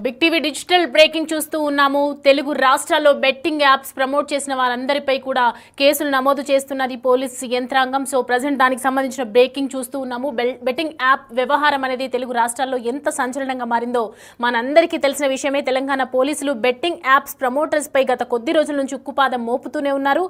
Big TV digital breaking చూస్తూ ఉన్నాము. తెలుగు రాష్ట్రాల్లో బెట్టింగ్ యాప్స్ ప్రమోట్ చేసిన వారందరిపై కూడా కేసులు నమోదు చేస్తున్నది పోలీస్ యంత్రాంగం. సో ప్రజెంట్ దానికి సంబంధించిన బ్రేకింగ్ చూస్తూ ఉన్నాము. బెట్టింగ్ యాప్ వ్యవహారం అనేది తెలుగు రాష్ట్రాల్లో ఎంత సంచలనంగా మారిందో మనందరికీ తెలిసిన విషయమే. తెలంగాణ పోలీసులు బెట్టింగ్ యాప్స్ ప్రమోటర్స్ పై గత కొద్ది రోజుల నుంచి ఉక్కుపాదం మోపుతూనే ఉన్నారు.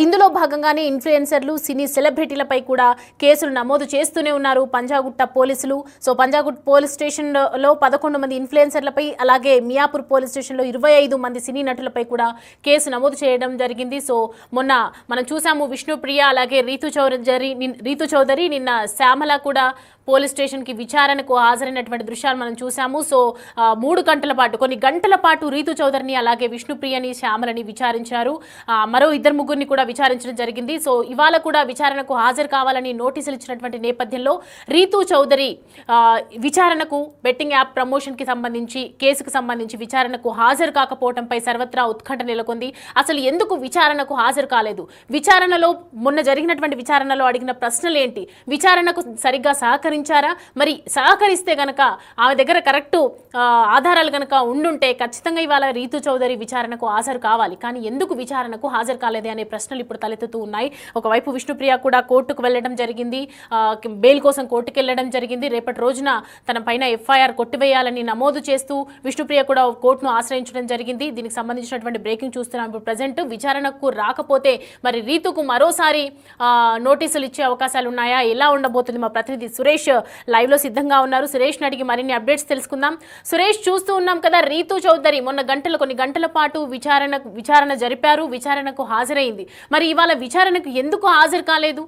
ఇందులో భాగంగానే ఇన్ఫ్లుయెన్సర్లు, సినీ సెలబ్రిటీలపై కూడా కేసులు నమోదు చేస్తూనే ఉన్నారు పంజాగుట్ట పోలీసులు. సో పంజాగుట్ట పోలీస్ స్టేషన్లో 11 మంది ఇన్ఫ్లుయెన్సర్లపై, అలాగే మియాపూర్ పోలీస్ స్టేషన్లో 25 మంది సినీ నటులపై కూడా కేసు నమోదు చేయడం జరిగింది. సో మొన్న మనం చూసాము విష్ణుప్రియ, అలాగే రీతు చౌదరి, నిన్న శ్యామల కూడా పోలీస్ స్టేషన్కి విచారణకు హాజరైనటువంటి దృశ్యాలు మనం చూసాము. సో 3 గంటల పాటు, కొన్ని గంటల పాటు రీతు చౌదరిని, అలాగే విష్ణుప్రియని, శ్యామలని విచారించారు. మరో 2-3 కూడా విచారించడం జరిగింది. సో ఇవాళ కూడా విచారణకు హాజరు కావాలని నోటీసులు ఇచ్చినటువంటి నేపథ్యంలో రీతు చౌదరి విచారణకు, బెట్టింగ్ యాప్ ప్రమోషన్కి సంబంధించి, కేసుకు సంబంధించి విచారణకు హాజరు కాకపోవడంపై సర్వత్రా ఉత్కంఠ నెలకొంది. అసలు ఎందుకు విచారణకు హాజరు కాలేదు? విచారణలో, మొన్న జరిగినటువంటి విచారణలో అడిగిన ప్రశ్నలు ఏంటి? విచారణకు సరిగ్గా సహకరించారా? మరి సహకరిస్తే గనక, ఆమె దగ్గర కరెక్టు ఆధారాలు గనక ఉండుంటే ఖచ్చితంగా ఇవాళ రీతు చౌదరి విచారణకు హాజరు కావాలి. కానీ ఎందుకు విచారణకు హాజరు కాలేదే అనే ప్రశ్నలు ఇప్పుడు తలెత్తుతూ ఉన్నాయి. ఒకవైపు విష్ణుప్రియ కూడా కోర్టుకు వెళ్ళడం జరిగింది, బెయిల్ కోసం కోర్టుకు వెళ్ళడం జరిగింది. రేపటి రోజున తన పైన ఎఫ్ఐఆర్ కొట్టివేయాలని నమోదు చేస్తూ విష్ణుప్రియ కూడా కోర్టును ఆశ్రయించడం జరిగింది. దీనికి సంబంధించినటువంటి బ్రేకింగ్ చూస్తున్నాం. ఇప్పుడు ప్రజెంట్ విచారణకు రాకపోతే మరి రీతుకు మరోసారి నోటీసులు ఇచ్చే అవకాశాలు ఉన్నాయా? ఎలా ఉండబోతుంది? మా ప్రతినిధి సురేష్ లైవ్ లో సిద్ధంగా ఉన్నారు. సురేష్ అడిగి మరిన్ని అప్డేట్స్ తెలుసుకుందాం. సురేష్, చూస్తూ ఉన్నాం కదా, రీతు చౌదరి మొన్న కొన్ని గంటల పాటు విచారణ జరిపారు, విచారణకు హాజరైంది. మరి ఇవాళ విచారణకు ఎందుకు హాజరు కాలేదు?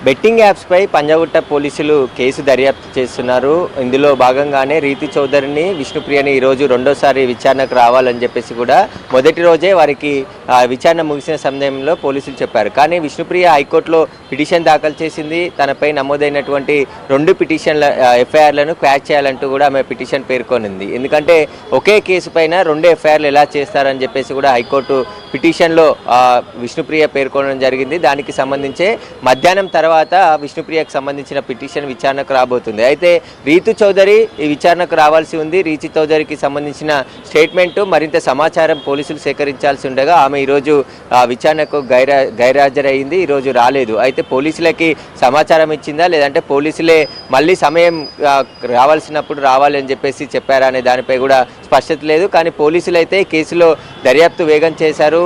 బెట్టింగ్ యాప్స్పై పంజాగుట్ట పోలీసులు కేసు దర్యాప్తు చేస్తున్నారు. ఇందులో భాగంగానే రీతు చౌదరిని, విష్ణుప్రియని ఈరోజు రెండోసారి విచారణకు రావాలని చెప్పేసి కూడా మొదటి రోజే వారికి విచారణ ముగిసిన సమయంలో పోలీసులు చెప్పారు. కానీ విష్ణుప్రియ హైకోర్టులో పిటిషన్ దాఖలు చేసింది. తనపై నమోదైనటువంటి 2 పిటిషన్ల ఎఫ్ఐఆర్లను క్వాష్ చేయాలంటూ కూడా ఆమె పిటిషన్ పేర్కొనింది. ఎందుకంటే ఒకే కేసు పైన 2 ఎఫ్ఐఆర్లు ఎలా చేస్తారని చెప్పేసి కూడా హైకోర్టు పిటిషన్లో విష్ణుప్రియ పేర్కొనడం జరిగింది. దానికి సంబంధించే మధ్యాహ్నం తర్వాత విష్ణుప్రియకు సంబంధించిన పిటిషన్ విచారణకు రాబోతుంది. అయితే రీతు చౌదరి ఈ విచారణకు రావాల్సి ఉంది. రీతు చౌదరికి సంబంధించిన స్టేట్మెంట్, మరింత సమాచారం పోలీసులు సేకరించాల్సి ఉండగా ఆమె ఈరోజు విచారణకు గైర్హాజరైంది. ఈరోజు రాలేదు. అయితే పోలీసులకి సమాచారం ఇచ్చిందా, లేదంటే పోలీసులే మళ్ళీ సమయం రావాల్సినప్పుడు రావాలని చెప్పేసి చెప్పారా అనే దానిపై కూడా స్పష్టత లేదు. కానీ పోలీసులు అయితే కేసులో దర్యాప్తు వేగం చేశారు.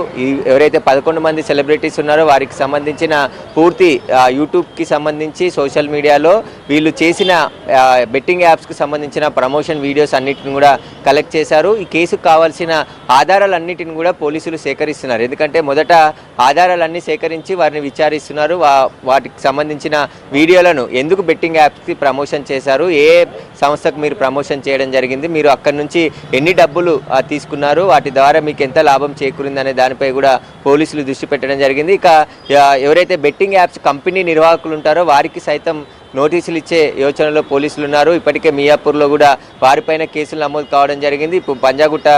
ఎవరైతే 11 మంది సెలబ్రిటీస్ ఉన్నారో వారికి సంబంధించిన పూర్తి యూట్యూబ్కి సంబంధించి సోషల్ మీడియాలో వీళ్ళు చేసిన బెట్టింగ్ యాప్స్కి సంబంధించిన ప్రమోషన్ వీడియోస్ అన్నిటిని కూడా కలెక్ట్ చేశారు. ఈ కేసుకు కావాల్సిన ఆధారాలన్నిటిని కూడా పోలీసులు సేకరిస్తున్నారు. ఎందుకంటే మొదట ఆధారాలన్నీ సేకరించి వారిని విచారిస్తున్నారు. వాటికి సంబంధించిన వీడియోలను, ఎందుకు బెట్టింగ్ యాప్స్కి ప్రమోషన్ చేశారు, ఏ సంస్థకు మీరు ప్రమోషన్ చేయడం జరిగింది, మీరు అక్కడి నుంచి ఎన్ని డబ్బులు తీసుకున్నారు, వాటి ద్వారా మీకు ఎంత లాభం చేకూరింది అనే దానిపై కూడా పోలీసులు దృష్టి పెట్టడం జరిగింది. ఇక ఎవరైతే బెట్టింగ్ యాప్స్ కంపెనీ నిర్వాహకులు ఉంటారో వారికి సైతం నోటీసులు ఇచ్చే యోచనలో పోలీసులు ఉన్నారు. ఇప్పటికే మియాపూర్లో కూడా వారిపైన కేసులు నమోదు కావడం జరిగింది. ఇప్పుడు పంజాగుట్ట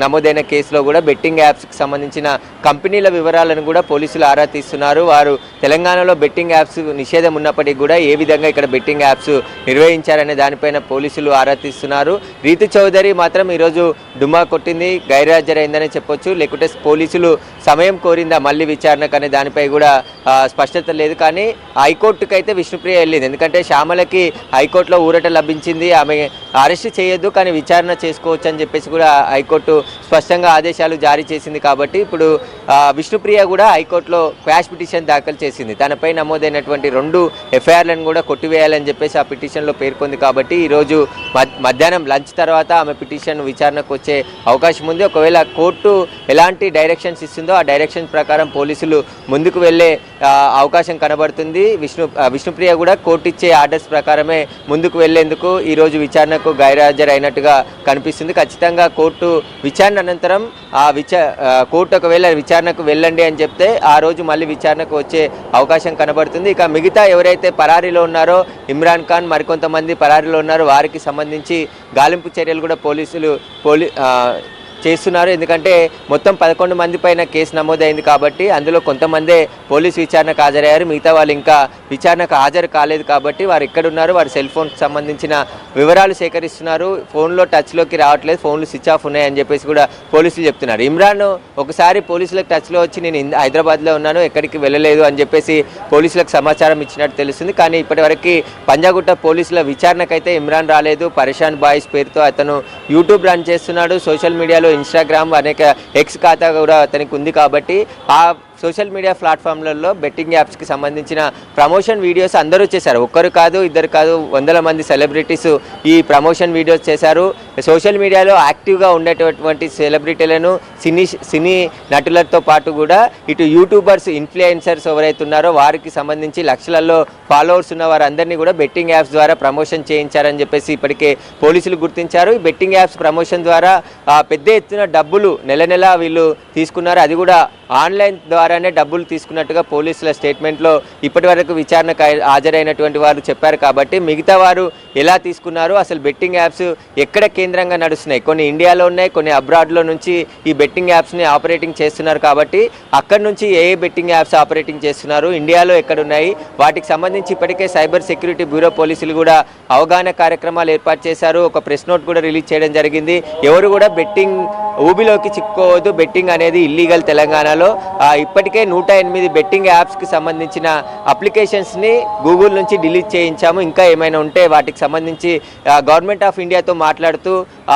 నమోదైన కేసులో కూడా బెట్టింగ్ యాప్స్కి సంబంధించిన కంపెనీల వివరాలను కూడా పోలీసులు ఆరా తీస్తున్నారు. వారు తెలంగాణలో బెట్టింగ్ యాప్స్ నిషేధం ఉన్నప్పటికీ కూడా ఏ విధంగా ఇక్కడ బెట్టింగ్ యాప్స్ నిర్వహించారనే దానిపైన పోలీసులు ఆరా తీస్తున్నారు. రీతు చౌదరి మాత్రం ఈరోజు డుమ్మా కొట్టింది, గైర్హాజరైందని చెప్పొచ్చు. లేకుంటే పోలీసులు సమయం కోరిందా మళ్ళీ విచారణకు అనే దానిపై కూడా స్పష్టత లేదు. కానీ హైకోర్టుకు అయితే విష్ణుప్రియ వెళ్ళింది. ఎందుకంటే శ్యామలకి హైకోర్టులో ఊరట లభించింది. ఆమె అరెస్ట్ చేయొద్దు కానీ విచారణ చేసుకోవచ్చు అని చెప్పేసి కూడా హైకోర్టు స్పష్టంగా ఆదేశాలు జారీ చేసింది. కాబట్టి ఇప్పుడు విష్ణుప్రియ కూడా హైకోర్టులో క్వాష్ పిటిషన్ దాఖలు చేసింది. తనపై నమోదైనటువంటి 2 ఎఫ్ఐఆర్లను కూడా కొట్టివేయాలని చెప్పేసి ఆ పిటిషన్లో పేర్కొంది. కాబట్టి ఈరోజు మధ్యాహ్నం లంచ్ తర్వాత ఆమె పిటిషన్ విచారణకు వచ్చే అవకాశం ఉంది. ఒకవేళ కోర్టు ఎలాంటి డైరెక్షన్స్ ఇస్తుందో ఆ డైరెక్షన్స్ ప్రకారం పోలీసులు ముందుకు వెళ్ళే అవకాశం కనబడుతుంది. విష్ణుప్రియ కూడా కోర్టు ఇచ్చే ఆర్డర్స్ ప్రకారమే ముందుకు వెళ్లేందుకు ఈరోజు విచారణకు గైర్హాజరైనట్టుగా కనిపిస్తుంది. ఖచ్చితంగా కోర్టు విచారణ అనంతరం కోర్టు ఒకవేళ విచారణకు వెళ్ళండి అని చెప్తే ఆ రోజు మళ్ళీ విచారణకు వచ్చే అవకాశం కనబడుతుంది. ఇక మిగతా ఎవరైతే పరారీలో ఉన్నారో, ఇమ్రాన్ ఖాన్, మరికొంతమంది పరారీలో ఉన్నారో వారికి సంబంధించి గాలింపు చర్యలు కూడా చేస్తున్నారు. ఎందుకంటే మొత్తం 11 మంది పైన కేసు నమోదైంది కాబట్టి అందులో కొంతమందే పోలీసు విచారణకు హాజరయ్యారు. మిగతా వాళ్ళు ఇంకా విచారణకు హాజరు కాలేదు కాబట్టి వారు ఎక్కడున్నారు, వారి సెల్ ఫోన్కి సంబంధించిన వివరాలు సేకరిస్తున్నారు. ఫోన్లో టచ్లోకి రావట్లేదు, ఫోన్లు స్విచ్ ఆఫ్ ఉన్నాయని చెప్పేసి కూడా పోలీసులు చెప్తున్నారు. ఇమ్రాన్ ఒకసారి పోలీసులకు టచ్లో వచ్చి నేను హైదరాబాద్లో ఉన్నాను, ఎక్కడికి వెళ్ళలేదు అని చెప్పేసి పోలీసులకు సమాచారం ఇచ్చినట్టు తెలుస్తుంది. కానీ ఇప్పటివరకు పంజాగుట్ట పోలీసుల విచారణకైతే ఇమ్రాన్ రాలేదు. పరేషాన్ బాయ్స్ పేరుతో అతను యూట్యూబ్ రన్ చేస్తున్నాడు. సోషల్ మీడియాలో ఇన్స్టాగ్రామ్ అనేక ఎక్స్ ఖాతా కూడా అతనికి ఉంది కాబట్టి ఆ సోషల్ మీడియా ప్లాట్ఫామ్లలో బెట్టింగ్ యాప్స్కి సంబంధించిన ప్రమోషన్ వీడియోస్ అందరూ చేశారు. ఒక్కరు కాదు, ఇద్దరు కాదు, వందల మంది సెలబ్రిటీస్ ఈ ప్రమోషన్ వీడియోస్ చేశారు. సోషల్ మీడియాలో యాక్టివ్గా ఉండేటటువంటి సెలబ్రిటీలను సినీ నటులతో పాటు కూడా ఇటు యూట్యూబర్స్, ఇన్ఫ్లుయెన్సర్స్ ఎవరైతే ఉన్నారో వారికి సంబంధించి లక్షలలో ఫాలోవర్స్ ఉన్న వారందరినీ కూడా బెట్టింగ్ యాప్స్ ద్వారా ప్రమోషన్ చేయించారని చెప్పేసి ఇప్పటికే పోలీసులు గుర్తించారు. ఈ బెట్టింగ్ యాప్స్ ప్రమోషన్ ద్వారా పెద్ద ఎత్తున డబ్బులు నెల వీళ్ళు తీసుకున్నారు. అది కూడా ఆన్లైన్ ద్వారానే డబ్బులు తీసుకున్నట్టుగా పోలీసుల స్టేట్మెంట్లో ఇప్పటి వరకు విచారణకు హాజరైనటువంటి వారు చెప్పారు. కాబట్టి మిగతా వారు ఎలా తీసుకున్నారు, అసలు బెట్టింగ్ యాప్స్ ఎక్కడ కేంద్రంగా నడుస్తున్నాయి, కొన్ని ఇండియాలో ఉన్నాయి, కొన్ని అబ్రాడ్లో నుంచి ఈ బెట్టింగ్ యాప్స్ని ఆపరేటింగ్ చేస్తున్నారు. కాబట్టి అక్కడి నుంచి ఏ బెట్టింగ్ యాప్స్ ఆపరేటింగ్ చేస్తున్నారు, ఇండియాలో ఎక్కడున్నాయి, వాటికి సంబంధించి ఇప్పటికే సైబర్ సెక్యూరిటీ బ్యూరో పోలీసులు కూడా అవగాహన కార్యక్రమాలు ఏర్పాటు చేశారు. ఒక ప్రెస్ నోట్ కూడా రిలీజ్ చేయడం జరిగింది. ఎవరు కూడా బెట్టింగ్ ఊబిలోకి చిక్కుకోవద్దు, బెట్టింగ్ అనేది ఇల్లీగల్. తెలంగాణలో ఇప్పటికే 108 బెట్టింగ్ యాప్స్కి సంబంధించిన అప్లికేషన్స్ని గూగుల్ నుంచి డిలీట్ చేయించాము. ఇంకా ఏమైనా ఉంటే వాటికి సంబంధించి గవర్నమెంట్ ఆఫ్ ఇండియాతో మాట్లాడుతూ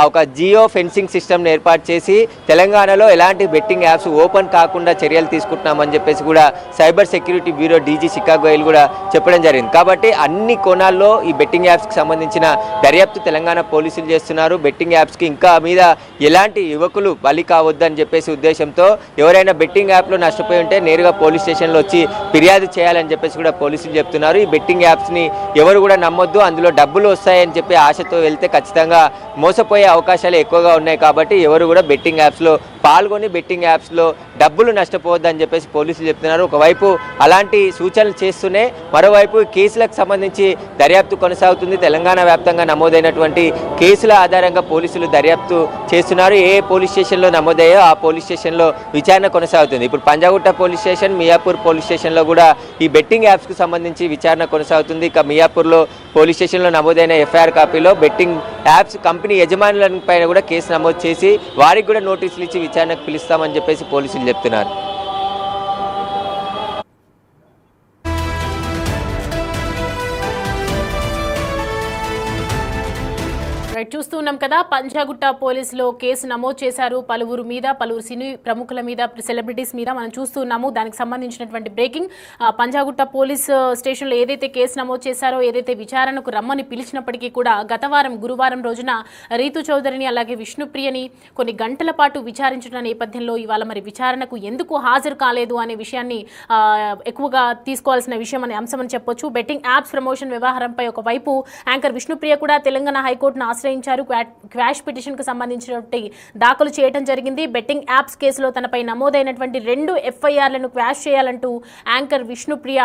ఒక జియో ఫెన్సింగ్ సిస్టమ్ని ఏర్పాటు చేసి తెలంగాణలో ఎలాంటి బెట్టింగ్ యాప్స్ ఓపెన్ కాకుండా చర్యలు తీసుకుంటున్నామని చెప్పేసి కూడా సైబర్ సెక్యూరిటీ బ్యూరో డీజీ శిఖా గోయల్ కూడా చెప్పడం జరిగింది. కాబట్టి అన్ని కోణాల్లో ఈ బెట్టింగ్ యాప్స్కి సంబంధించిన దర్యాప్తు తెలంగాణ పోలీసులు చేస్తున్నారు. బెట్టింగ్ యాప్స్కి ఇంకా మీద ఎలాంటి యువకులు బలి కావద్దని చెప్పేసి ఉద్దేశంతో ఎవరైనా బెట్టింగ్ యాప్లో నష్టపోయి ఉంటే నేరుగా పోలీస్ స్టేషన్లో వచ్చి ఫిర్యాదు చేయాలని చెప్పేసి కూడా పోలీసులు చెప్తున్నారు. ఈ బెట్టింగ్ యాప్స్ని ఎవరు కూడా నమ్మొద్దు, అందులో డబ్బులు వస్తాయని చెప్పి ఆశతో వెళ్తే ఖచ్చితంగా మోసపోయే అవకాశాలు ఎక్కువగా ఉన్నాయి. కాబట్టి ఎవరు కూడా బెట్టింగ్ యాప్స్లో పాల్గొని బెట్టింగ్ యాప్స్లో డబ్బులు నష్టపోవద్దని చెప్పేసి పోలీసులు చెప్తున్నారు. ఒకవైపు అలాంటి సూచనలు చేస్తూనే మరోవైపు కేసులకు సంబంధించి దర్యాప్తు కొనసాగుతుంది. తెలంగాణ వ్యాప్తంగా నమోదైనటువంటి కేసుల ఆధారంగా పోలీసులు దర్యాప్తు చేస్తున్నారు. ఏ పోలీస్ స్టేషన్లో నమోదయ్యో ఆ పోలీస్ స్టేషన్లో విచారణ కొనసాగుతుంది. ఇప్పుడు Panjagutta police station, Miyapur police స్టేషన్లో కూడా ఈ బెట్టింగ్ యాప్స్కి సంబంధించి విచారణ కొనసాగుతుంది. ఇక మియాపూర్లో పోలీస్ స్టేషన్లో నమోదైన ఎఫ్ఐఆర్ కాపీలో బెట్టింగ్ యాప్స్ కంపెనీ యజమానులపై కూడా కేసు నమోదు చేసి వారికి కూడా నోటీసులు ఇచ్చి విచారణకు పిలుస్తామని చెప్పేసి పోలీసులు చెప్తున్నారు. చూస్తూ ఉన్నాం కదా, పంజాగుట్ట పోలీసులో కేసు నమోదు చేశారు. పలువురు సినీ ప్రముఖుల మీద, సెలబ్రిటీస్ మీద మనం చూస్తూ ఉన్నాము. దానికి సంబంధించినటువంటి బ్రేకింగ్. పంజాగుట్ట పోలీస్ స్టేషన్లో ఏదైతే కేసు నమోదు చేశారో, ఏదైతే విచారణకు రమ్మని పిలిచినప్పటికీ కూడా గత వారం గురువారం రోజున రీతు చౌదరిని అలాగే విష్ణుప్రియని కొన్ని గంటల పాటు విచారించిన నేపథ్యంలో ఇవాళ మరి విచారణకు ఎందుకు హాజరు కాలేదు అనే విషయాన్ని ఎక్కువగా తీసుకోవాల్సిన విషయం అనే అంశం అని చెప్పొచ్చు. బెట్టింగ్ యాప్స్ ప్రమోషన్ వ్యవహారంపై ఒకవైపు యాంకర్ విష్ణుప్రియ కూడా తెలంగాణ హైకోర్టును ఆశ్రయించారు. క్వాష్ పిటిషన్ కు సంబంధించినటువంటి దాఖలు చేయడం జరిగింది. బెట్టింగ్ యాప్స్ కేసులో తనపై నమోదైనటువంటి 2 ఎఫ్ఐఆర్లను క్వాష్ చేయాలంటూ యాంకర్ విష్ణుప్రియ